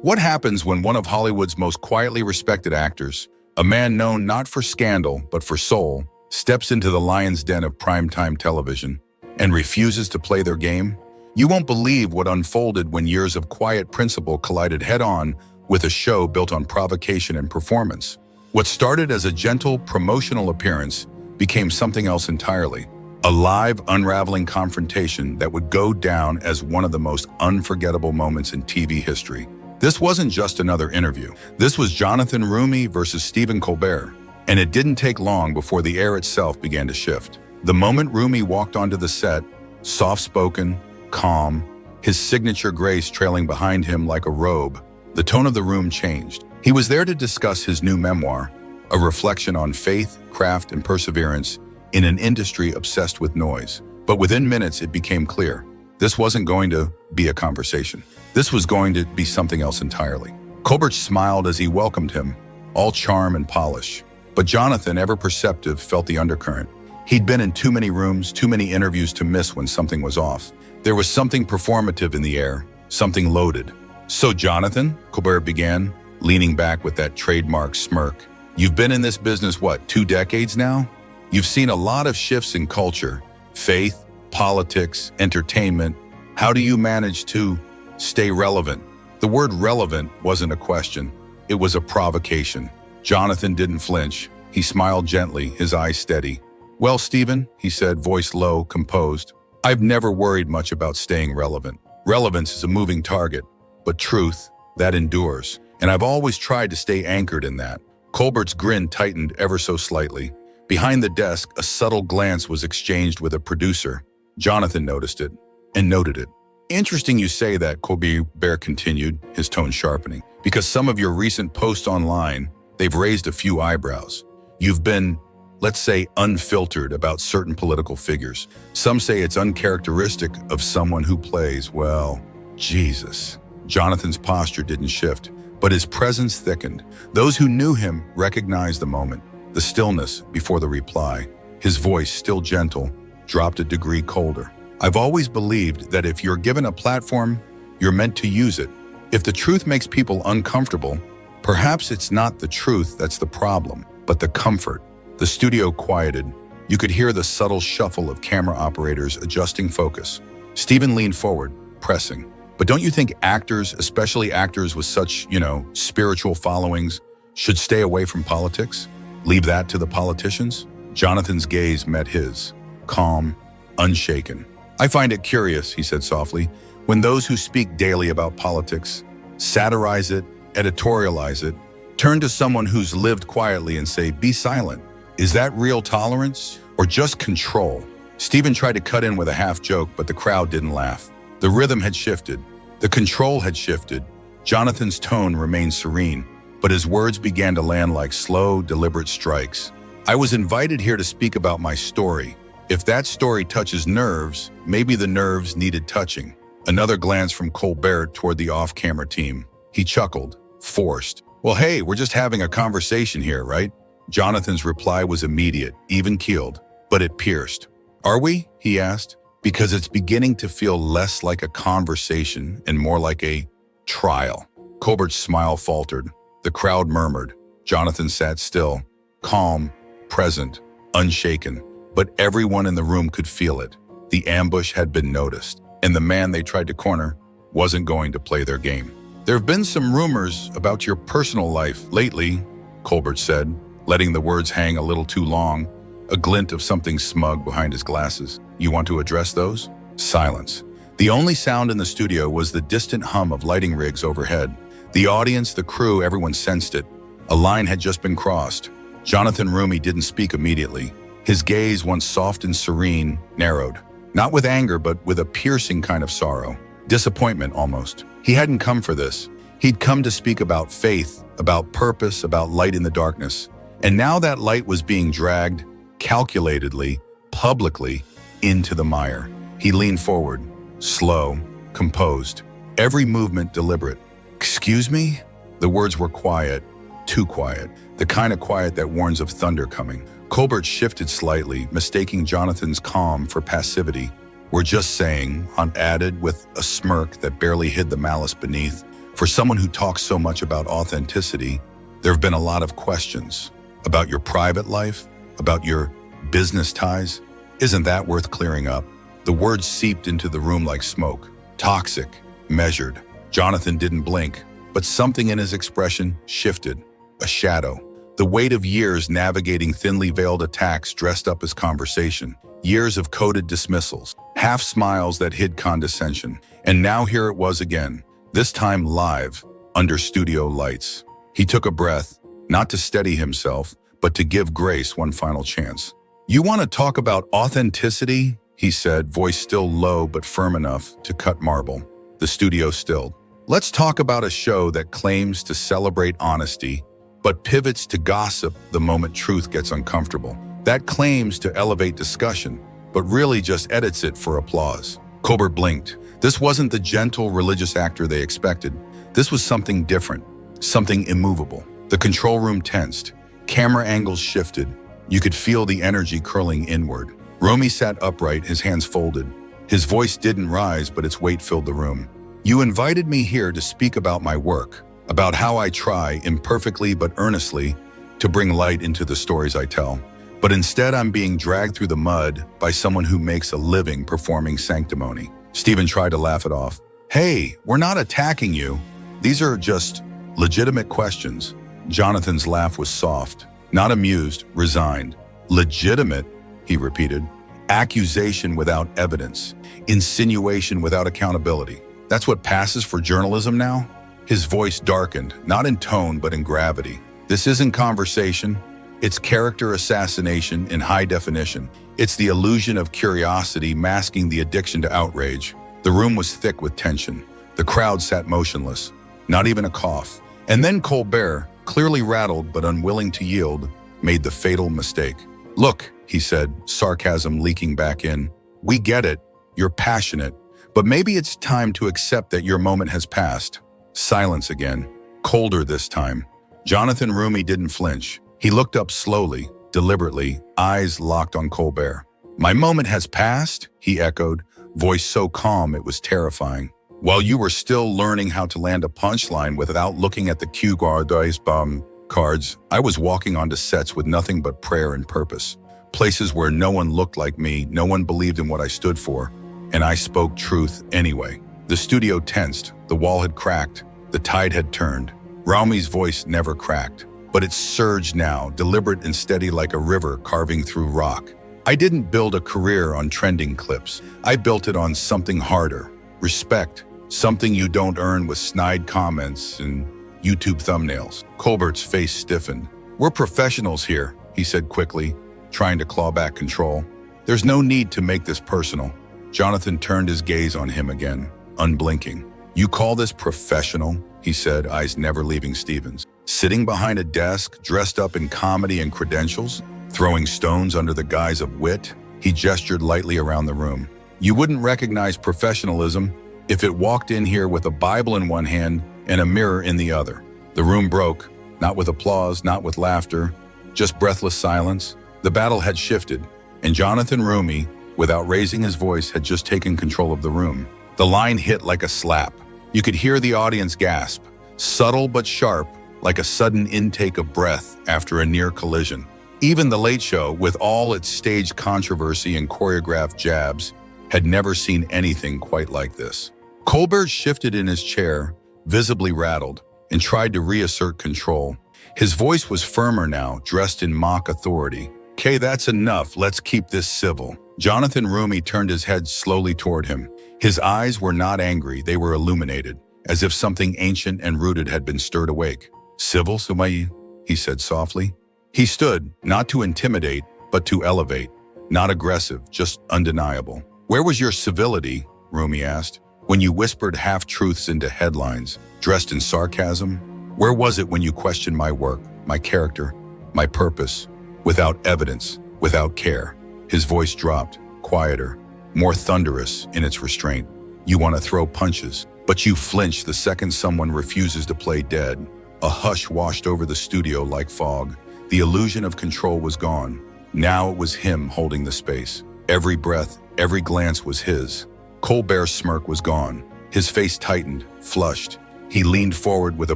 What happens when one of Hollywood's most quietly respected actors, a man known not for scandal but for soul, steps into the lion's den of primetime television and refuses to play their game? You won't believe what unfolded when years of quiet principle collided head-on with a show built on provocation and performance. What started as a gentle promotional appearance became something else entirely. A live, unraveling confrontation that would go down as one of the most unforgettable moments in TV history. This wasn't just another interview. This was Jonathan Roumie versus Stephen Colbert, and it didn't take long before the air itself began to shift. The moment Roumie walked onto the set, soft-spoken, calm, his signature grace trailing behind him like a robe, the tone of the room changed. He was there to discuss his new memoir, a reflection on faith, craft, and perseverance in an industry obsessed with noise. But within minutes, it became clear. This wasn't going to be a conversation. This was going to be something else entirely. Colbert smiled as he welcomed him, all charm and polish. But Jonathan, ever perceptive, felt the undercurrent. He'd been in too many rooms, too many interviews to miss when something was off. There was something performative in the air, something loaded. "So, Jonathan," Colbert began, leaning back with that trademark smirk, "you've been in this business, what, 2 decades now? You've seen a lot of shifts in culture, faith, politics, entertainment. How do you manage to stay relevant?" The word relevant wasn't a question. It was a provocation. Jonathan didn't flinch. He smiled gently, his eyes steady. "Well, Stephen," he said, voice low, composed, "I've never worried much about staying relevant. Relevance is a moving target, but truth, that endures. And I've always tried to stay anchored in that." Colbert's grin tightened ever so slightly. Behind the desk, a subtle glance was exchanged with a producer. Jonathan noticed it and noted it. "Interesting you say that," Colbert continued, his tone sharpening, "because some of your recent posts online, they've raised a few eyebrows. You've been, let's say, unfiltered about certain political figures. Some say it's uncharacteristic of someone who plays, well, Jesus." Jonathan's posture didn't shift, but his presence thickened. Those who knew him recognized the moment, the stillness before the reply. His voice, still gentle, dropped a degree colder. "I've always believed that if you're given a platform, you're meant to use it. If the truth makes people uncomfortable, perhaps it's not the truth that's the problem, but the comfort." The studio quieted. You could hear the subtle shuffle of camera operators adjusting focus. Stephen leaned forward, pressing. "But don't you think actors, especially actors with such, spiritual followings, should stay away from politics? Leave that to the politicians?" Jonathan's gaze met his, calm, unshaken. "I find it curious," he said softly, "when those who speak daily about politics, satirize it, editorialize it, turn to someone who's lived quietly and say, 'Be silent.' Is that real tolerance or just control?" Stephen tried to cut in with a half joke, but the crowd didn't laugh. The rhythm had shifted. The control had shifted. Jonathan's tone remained serene, but his words began to land like slow, deliberate strikes. "I was invited here to speak about my story. If that story touches nerves, maybe the nerves needed touching." Another glance from Colbert toward the off-camera team. He chuckled, forced. "Well, hey, we're just having a conversation here, right?" Jonathan's reply was immediate, even-keeled, but it pierced. "Are we?" he asked. "Because it's beginning to feel less like a conversation and more like a trial." Colbert's smile faltered. The crowd murmured. Jonathan sat still, calm, present, unshaken. But everyone in the room could feel it. The ambush had been noticed, and the man they tried to corner wasn't going to play their game. "There have been some rumors about your personal life lately," Colbert said, letting the words hang a little too long, a glint of something smug behind his glasses. "You want to address those?" Silence. The only sound in the studio was the distant hum of lighting rigs overhead. The audience, the crew, everyone sensed it. A line had just been crossed. Jonathan Roumie didn't speak immediately. His gaze, once soft and serene, narrowed. Not with anger, but with a piercing kind of sorrow. Disappointment, almost. He hadn't come for this. He'd come to speak about faith, about purpose, about light in the darkness. And now that light was being dragged, calculatedly, publicly, into the mire. He leaned forward, slow, composed, every movement deliberate. "Excuse me?" The words were quiet, too quiet, the kind of quiet that warns of thunder coming. Colbert shifted slightly, mistaking Jonathan's calm for passivity. "We're just saying," Hunt added with a smirk that barely hid the malice beneath, For someone who talks so much about authenticity, there have been a lot of questions about your private life, about your business ties. Isn't that worth clearing up? The words seeped into the room like smoke. Toxic, measured. Jonathan didn't blink, but something in his expression shifted. A shadow. The weight of years navigating thinly veiled attacks dressed up as conversation. Years of coded dismissals. Half smiles that hid condescension. And now here it was again. This time live, under studio lights. He took a breath, not to steady himself, but to give Grace one final chance. "You want to talk about authenticity?" he said, voice still low but firm enough to cut marble. The studio stilled. "Let's talk about a show that claims to celebrate honesty, but pivots to gossip the moment truth gets uncomfortable. That claims to elevate discussion, but really just edits it for applause." Colbert blinked. This wasn't the gentle religious actor they expected. This was something different, something immovable. The control room tensed. Camera angles shifted. You could feel the energy curling inward. Roumie sat upright, his hands folded. His voice didn't rise, but its weight filled the room. "You invited me here to speak about my work, about how I try, imperfectly but earnestly, to bring light into the stories I tell. But instead I'm being dragged through the mud by someone who makes a living performing sanctimony." Stephen tried to laugh it off. "Hey, we're not attacking you. These are just legitimate questions." Jonathan's laugh was soft, not amused, resigned. "Legitimate," he repeated. "Accusation without evidence. Insinuation without accountability. That's what passes for journalism now?" His voice darkened, not in tone but in gravity. "This isn't conversation. It's character assassination in high definition. It's the illusion of curiosity masking the addiction to outrage." The room was thick with tension. The crowd sat motionless, not even a cough. And then Colbert, clearly rattled but unwilling to yield, made the fatal mistake. "Look," he said, sarcasm leaking back in, "we get it. You're passionate. But maybe it's time to accept that your moment has passed." Silence again, colder this time. Jonathan Roumie didn't flinch. He looked up slowly, deliberately, eyes locked on Colbert. "My moment has passed?" he echoed, voice so calm it was terrifying. "While you were still learning how to land a punchline without looking at the cue cards, I was walking onto sets with nothing but prayer and purpose. Places where no one looked like me, no one believed in what I stood for, and I spoke truth anyway." The studio tensed, the wall had cracked, the tide had turned. Roumie's voice never cracked, but it surged now, deliberate and steady like a river carving through rock. "I didn't build a career on trending clips. I built it on something harder. Respect. Something you don't earn with snide comments and YouTube thumbnails." Colbert's face stiffened. "We're professionals here," he said quickly, trying to claw back control. "There's no need to make this personal." Jonathan turned his gaze on him again, unblinking. "You call this professional?" he said, eyes never leaving Stephen's. "Sitting behind a desk, dressed up in comedy and credentials? Throwing stones under the guise of wit?" He gestured lightly around the room. "You wouldn't recognize professionalism if it walked in here with a Bible in one hand and a mirror in the other." The room broke, not with applause, not with laughter, just breathless silence. The battle had shifted, and Jonathan Roumie, without raising his voice, had just taken control of the room. The line hit like a slap. You could hear the audience gasp, subtle but sharp, like a sudden intake of breath after a near collision. Even The Late Show, with all its staged controversy and choreographed jabs, had never seen anything quite like this. Colbert shifted in his chair, visibly rattled, and tried to reassert control. His voice was firmer now, dressed in mock authority. "Okay, that's enough. Let's keep this civil." Jonathan Roumie turned his head slowly toward him. His eyes were not angry, they were illuminated, as if something ancient and rooted had been stirred awake. "Civil, Sumayi?" he said softly. He stood, not to intimidate, but to elevate. Not aggressive, just undeniable. "Where was your civility?" Roumie asked. "When you whispered half-truths into headlines, dressed in sarcasm? Where was it when you questioned my work, my character, my purpose, without evidence, without care?" His voice dropped, quieter, more thunderous in its restraint. "You want to throw punches, but you flinch the second someone refuses to play dead." A hush washed over the studio like fog. The illusion of control was gone. Now it was him holding the space. Every breath, every glance was his. Colbert's smirk was gone. His face tightened, flushed. He leaned forward with a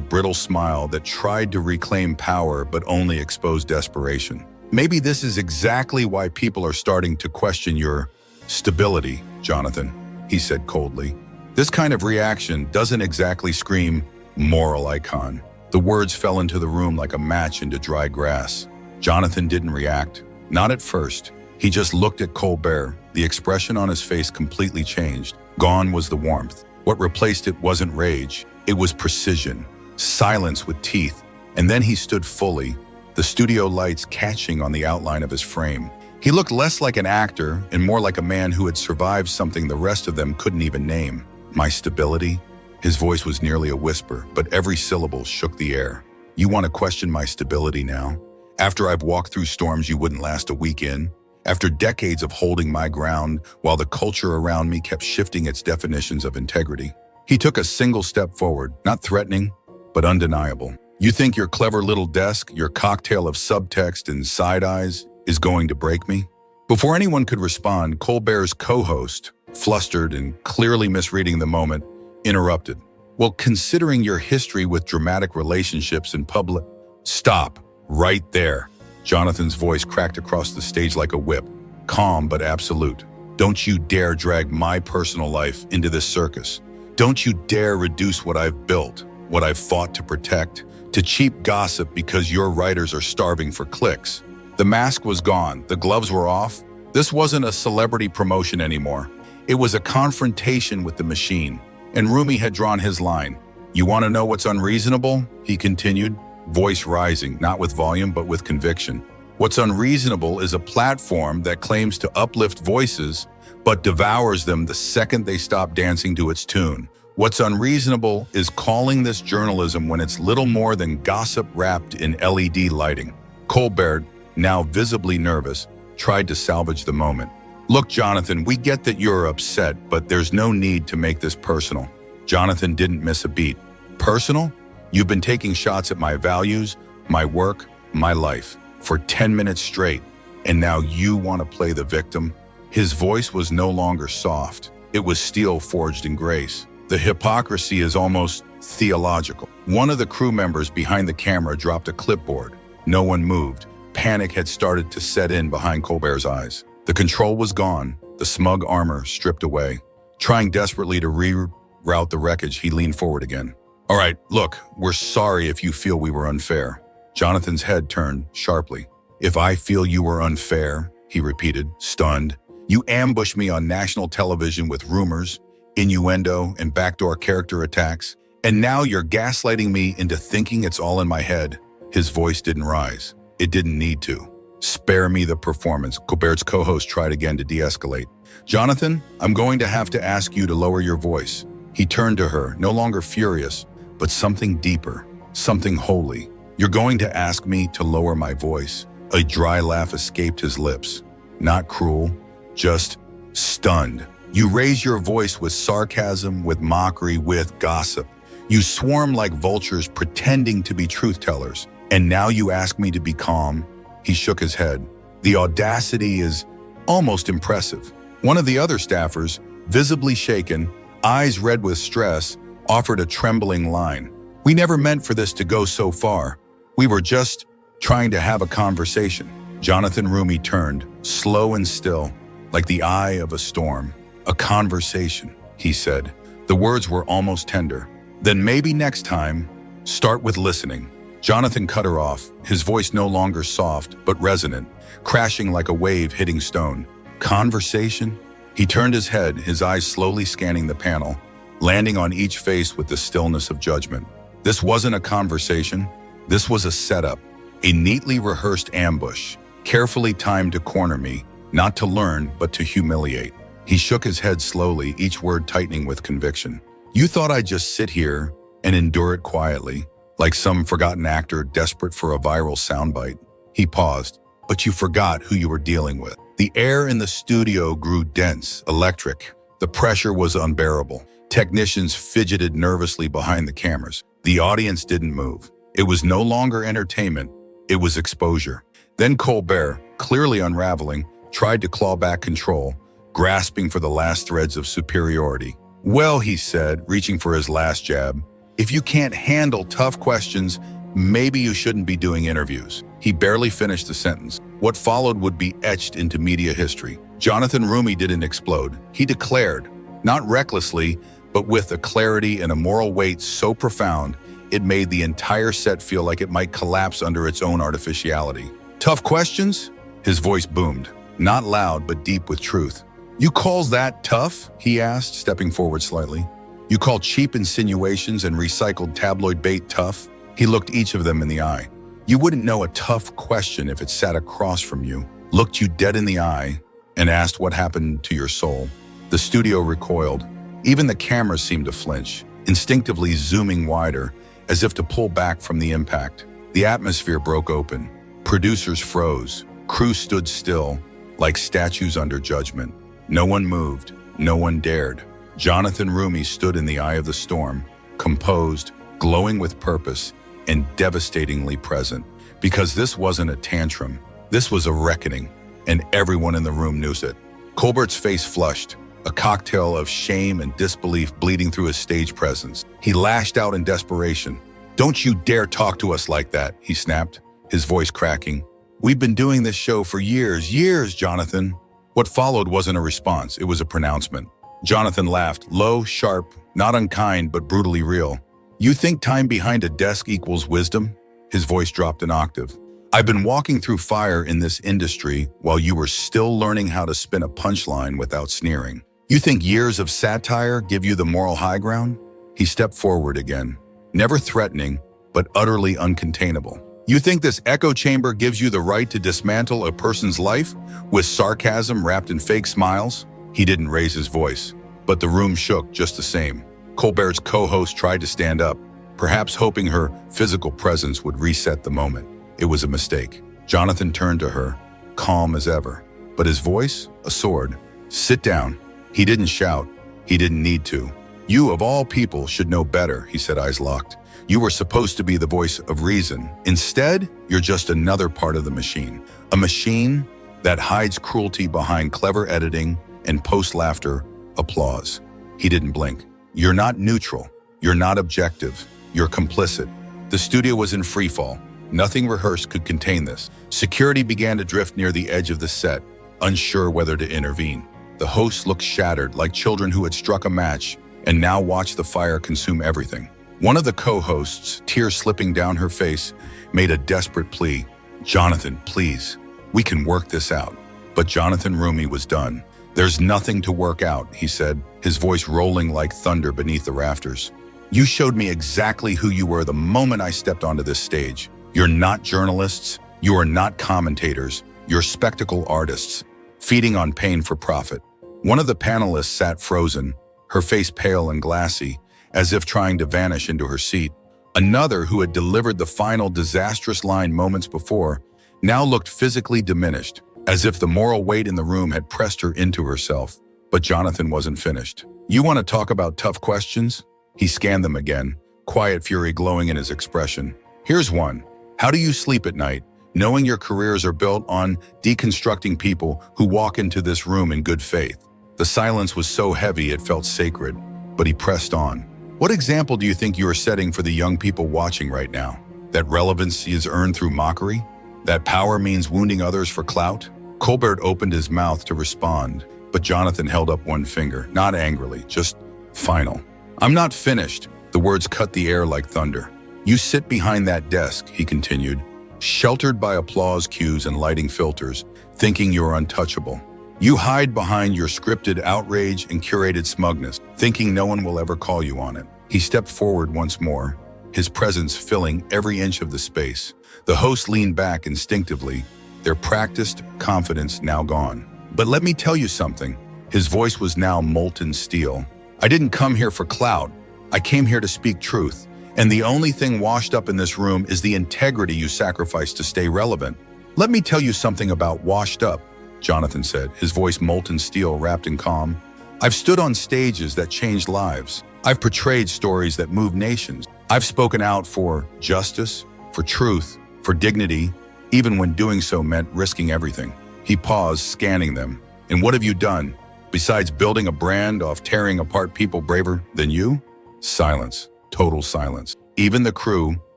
brittle smile that tried to reclaim power but only exposed desperation. Maybe this is exactly why people are starting to question your stability, Jonathan, he said coldly. This kind of reaction doesn't exactly scream moral icon. The words fell into the room like a match into dry grass. Jonathan didn't react. Not at first. He just looked at Colbert. The expression on his face completely changed. Gone was the warmth. What replaced it wasn't rage. It was precision, silence with teeth. And then he stood fully, the studio lights catching on the outline of his frame. He looked less like an actor and more like a man who had survived something the rest of them couldn't even name. My stability? His voice was nearly a whisper, but every syllable shook the air. You want to question my stability now? After I've walked through storms you wouldn't last a week in? After decades of holding my ground while the culture around me kept shifting its definitions of integrity? He took a single step forward, not threatening, but undeniable. You think your clever little desk, your cocktail of subtext and side eyes, is going to break me? Before anyone could respond, Colbert's co-host, flustered and clearly misreading the moment, interrupted. Well, considering your history with dramatic relationships in public... Stop, right there. Jonathan's voice cracked across the stage like a whip, calm but absolute. Don't you dare drag my personal life into this circus. Don't you dare reduce what I've built, what I've fought to protect, to cheap gossip because your writers are starving for clicks. The mask was gone, the gloves were off. This wasn't a celebrity promotion anymore. It was a confrontation with the machine. And Roumie had drawn his line. You want to know what's unreasonable? He continued, voice rising, not with volume but with conviction. What's unreasonable is a platform that claims to uplift voices but devours them the second they stop dancing to its tune. What's unreasonable is calling this journalism when it's little more than gossip wrapped in LED lighting. Colbert, now visibly nervous, tried to salvage the moment. Look, Jonathan, we get that you're upset, but there's no need to make this personal. Jonathan didn't miss a beat. Personal? You've been taking shots at my values, my work, my life, for 10 minutes straight, and now you want to play the victim? His voice was no longer soft. It was steel forged in grace. The hypocrisy is almost theological. One of the crew members behind the camera dropped a clipboard. No one moved. Panic had started to set in behind Colbert's eyes. The control was gone, the smug armor stripped away. Trying desperately to reroute the wreckage, he leaned forward again. All right, look, we're sorry if you feel we were unfair. Jonathan's head turned sharply. If I feel you were unfair, he repeated, stunned. You ambushed me on national television with rumors, innuendo, and backdoor character attacks, and now you're gaslighting me into thinking it's all in my head. His voice didn't rise. It didn't need to. Spare me the performance. Colbert's co-host tried again to de-escalate. Jonathan, I'm going to have to ask you to lower your voice. He turned to her, no longer furious, but something deeper, something holy. You're going to ask me to lower my voice. A dry laugh escaped his lips. Not cruel, just stunned. You raise your voice with sarcasm, with mockery, with gossip. You swarm like vultures pretending to be truth-tellers. And now you ask me to be calm? He shook his head. The audacity is almost impressive. One of the other staffers, visibly shaken, eyes red with stress, offered a trembling line. We never meant for this to go so far. We were just trying to have a conversation. Jonathan Roumie turned, slow and still, like the eye of a storm. A conversation, he said. The words were almost tender. Then maybe next time, start with listening. Jonathan cut her off, his voice no longer soft, but resonant, crashing like a wave hitting stone. Conversation? He turned his head, his eyes slowly scanning the panel, landing on each face with the stillness of judgment. This wasn't a conversation. This was a setup, a neatly rehearsed ambush, carefully timed to corner me, not to learn, but to humiliate. He shook his head slowly, each word tightening with conviction. You thought I'd just sit here and endure it quietly, like some forgotten actor desperate for a viral soundbite. He paused, but you forgot who you were dealing with. The air in the studio grew dense, electric. The pressure was unbearable. Technicians fidgeted nervously behind the cameras. The audience didn't move. It was no longer entertainment. It was exposure. Then Colbert, clearly unraveling, tried to claw back control, grasping for the last threads of superiority. Well, he said, reaching for his last jab, If you can't handle tough questions, maybe you shouldn't be doing interviews. He barely finished the sentence. What followed would be etched into media history. Jonathan Roumie didn't explode. He declared, not recklessly, but with a clarity and a moral weight so profound, it made the entire set feel like it might collapse under its own artificiality. Tough questions? His voice boomed, not loud but deep with truth. You calls that tough? He asked, stepping forward slightly. You call cheap insinuations and recycled tabloid bait tough? He looked each of them in the eye. You wouldn't know a tough question if it sat across from you, looked you dead in the eye, and asked what happened to your soul. The studio recoiled. Even the cameras seemed to flinch, instinctively zooming wider, as if to pull back from the impact. The atmosphere broke open. Producers froze. Crew stood still, like statues under judgment. No one moved. No one dared. Jonathan Roumie stood in the eye of the storm, composed, glowing with purpose, and devastatingly present. Because this wasn't a tantrum. This was a reckoning, and everyone in the room knew it. Colbert's face flushed, a cocktail of shame and disbelief bleeding through his stage presence. He lashed out in desperation. "Don't you dare talk to us like that," he snapped, his voice cracking. "We've been doing this show for years, Jonathan." What followed wasn't a response, it was a pronouncement. Jonathan laughed, low, sharp, not unkind, but brutally real. "You think time behind a desk equals wisdom?" His voice dropped an octave. "I've been walking through fire in this industry while you were still learning how to spin a punchline without sneering. You think years of satire give you the moral high ground?" He stepped forward again, never threatening, but utterly uncontainable. "You think this echo chamber gives you the right to dismantle a person's life with sarcasm wrapped in fake smiles?" He didn't raise his voice, but the room shook just the same. Colbert's co-host tried to stand up, perhaps hoping her physical presence would reset the moment. It was a mistake. Jonathan turned to her, calm as ever, but his voice, a sword. "Sit down." He didn't shout. He didn't need to. "You, of all people, should know better," he said, eyes locked. "You were supposed to be the voice of reason. Instead, you're just another part of the machine. A machine that hides cruelty behind clever editing and post-laughter applause." He didn't blink. "You're not neutral. You're not objective. You're complicit." The studio was in freefall. Nothing rehearsed could contain this. Security began to drift near the edge of the set, unsure whether to intervene. The hosts looked shattered, like children who had struck a match and now watched the fire consume everything. One of the co-hosts, tears slipping down her face, made a desperate plea. "Jonathan, please, we can work this out." But Jonathan Roumie was done. "There's nothing to work out," he said, his voice rolling like thunder beneath the rafters. "You showed me exactly who you were the moment I stepped onto this stage. You're not journalists. You are not commentators. You're spectacle artists, feeding on pain for profit." One of the panelists sat frozen, her face pale and glassy, as if trying to vanish into her seat. Another, who had delivered the final disastrous line moments before, now looked physically diminished, as if the moral weight in the room had pressed her into herself. But Jonathan wasn't finished. "You want to talk about tough questions?" He scanned them again, quiet fury glowing in his expression. "Here's one. How do you sleep at night, knowing your careers are built on deconstructing people who walk into this room in good faith?" The silence was so heavy it felt sacred, but he pressed on. "What example do you think you are setting for the young people watching right now? That relevancy is earned through mockery? That power means wounding others for clout?" Colbert opened his mouth to respond, but Jonathan held up one finger, not angrily, just final. "I'm not finished." The words cut the air like thunder. "You sit behind that desk," he continued, "sheltered by applause cues and lighting filters, thinking you're untouchable. You hide behind your scripted outrage and curated smugness, thinking no one will ever call you on it." He stepped forward once more, his presence filling every inch of the space. The host leaned back instinctively, their practiced confidence now gone. "But let me tell you something." His voice was now molten steel. "I didn't come here for clout. I came here to speak truth. And the only thing washed up in this room is the integrity you sacrifice to stay relevant. Let me tell you something about washed up," Jonathan said, his voice molten steel wrapped in calm. "I've stood on stages that changed lives. I've portrayed stories that moved nations. I've spoken out for justice, for truth, for dignity, even when doing so meant risking everything." He paused, scanning them. "And what have you done, besides building a brand off tearing apart people braver than you?" Silence. Total silence. Even the crew,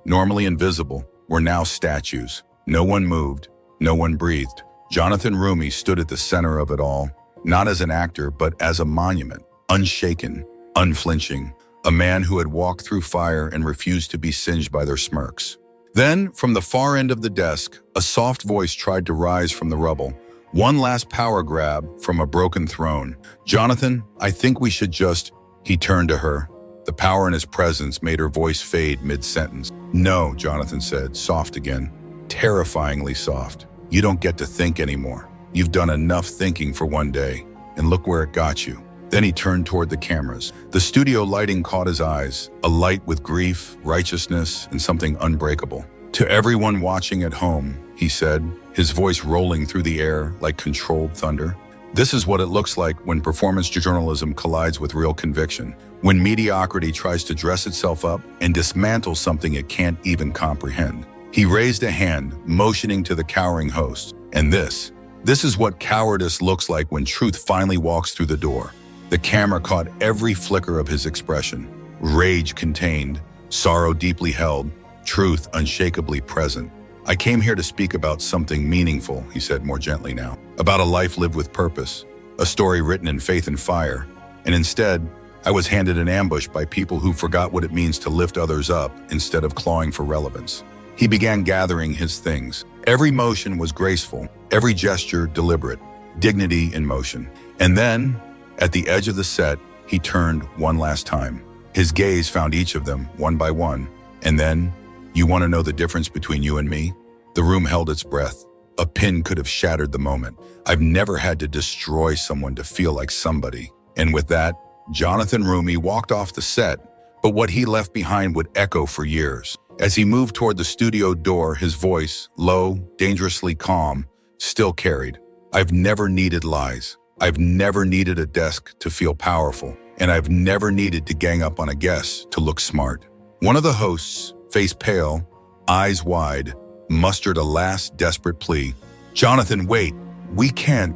normally invisible, were now statues. No one moved. No one breathed. Jonathan Roumie stood at the center of it all, not as an actor, but as a monument, unshaken, unflinching, a man who had walked through fire and refused to be singed by their smirks. Then, from the far end of the desk, a soft voice tried to rise from the rubble. One last power grab from a broken throne. "Jonathan, I think we should just—" He turned to her. The power in his presence made her voice fade mid-sentence. "No," Jonathan said, soft again, terrifyingly soft. "You don't get to think anymore. You've done enough thinking for one day, and look where it got you." Then he turned toward the cameras. The studio lighting caught his eyes, a light with grief, righteousness, and something unbreakable. "To everyone watching at home," he said, his voice rolling through the air like controlled thunder. "This is what it looks like when performance journalism collides with real conviction, when mediocrity tries to dress itself up and dismantle something it can't even comprehend." He raised a hand, motioning to the cowering host. "And this is what cowardice looks like when truth finally walks through the door." The camera caught every flicker of his expression. Rage contained, sorrow deeply held, truth unshakably present. "I came here to speak about something meaningful," he said more gently now. "About a life lived with purpose, a story written in faith and fire. And instead, I was handed an ambush by people who forgot what it means to lift others up instead of clawing for relevance." He began gathering his things. Every motion was graceful, every gesture deliberate, dignity in motion. And then, at the edge of the set, he turned one last time. His gaze found each of them, one by one. And then, "You want to know the difference between you and me?" The room held its breath. A pin could have shattered the moment. "I've never had to destroy someone to feel like somebody." And with that, Jonathan Roumie walked off the set, but what he left behind would echo for years. As he moved toward the studio door, his voice, low, dangerously calm, still carried. "I've never needed lies. I've never needed a desk to feel powerful, and I've never needed to gang up on a guest to look smart." One of the hosts, face pale, eyes wide, mustered a last desperate plea. "Jonathan, wait. We can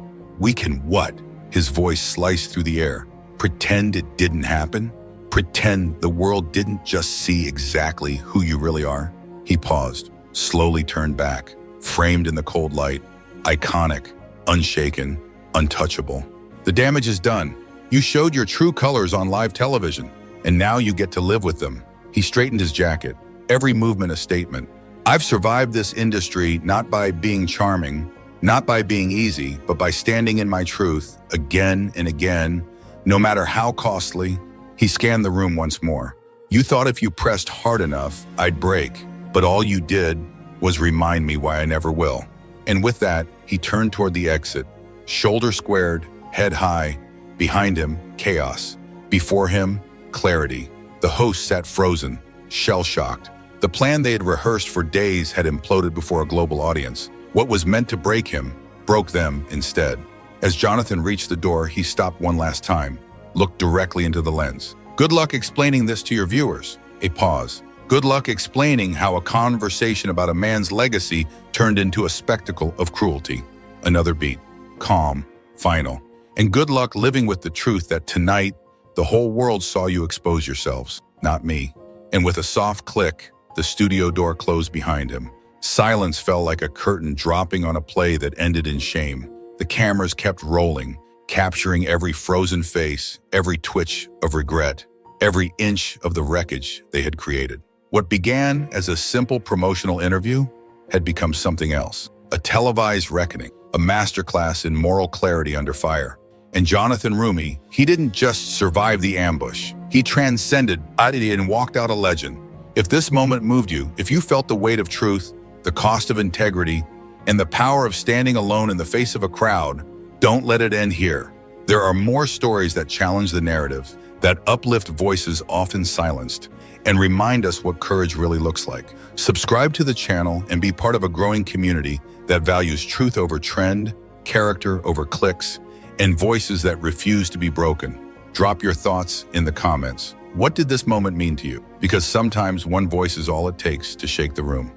what?" His voice sliced through the air. "Pretend it didn't happen? Pretend the world didn't just see exactly who you really are?" He paused, slowly turned back, framed in the cold light, iconic, unshaken, untouchable. "The damage is done. You showed your true colors on live television, and now you get to live with them." He straightened his jacket, every movement a statement. "I've survived this industry not by being charming, not by being easy, but by standing in my truth again and again, no matter how costly." He scanned the room once more. "You thought if you pressed hard enough, I'd break, but all you did was remind me why I never will." And with that, he turned toward the exit, shoulder squared, head high. Behind him, chaos. Before him, clarity. The host sat frozen, shell-shocked. The plan they had rehearsed for days had imploded before a global audience. What was meant to break him, broke them instead. As Jonathan reached the door, he stopped one last time, looked directly into the lens. "Good luck explaining this to your viewers." A pause. "Good luck explaining how a conversation about a man's legacy turned into a spectacle of cruelty." Another beat. Calm. Final. "And good luck living with the truth that tonight, the whole world saw you expose yourselves, not me." And with a soft click, the studio door closed behind him. Silence fell like a curtain dropping on a play that ended in shame. The cameras kept rolling, capturing every frozen face, every twitch of regret, every inch of the wreckage they had created. What began as a simple promotional interview had become something else. A televised reckoning, a masterclass in moral clarity under fire. And Jonathan Roumie, he didn't just survive the ambush. He transcended oddity and walked out a legend. If this moment moved you, if you felt the weight of truth, the cost of integrity, and the power of standing alone in the face of a crowd, don't let it end here. There are more stories that challenge the narrative, that uplift voices often silenced, and remind us what courage really looks like. Subscribe to the channel and be part of a growing community that values truth over trend, character over clicks, and voices that refuse to be broken. Drop your thoughts in the comments. What did this moment mean to you? Because sometimes one voice is all it takes to shake the room.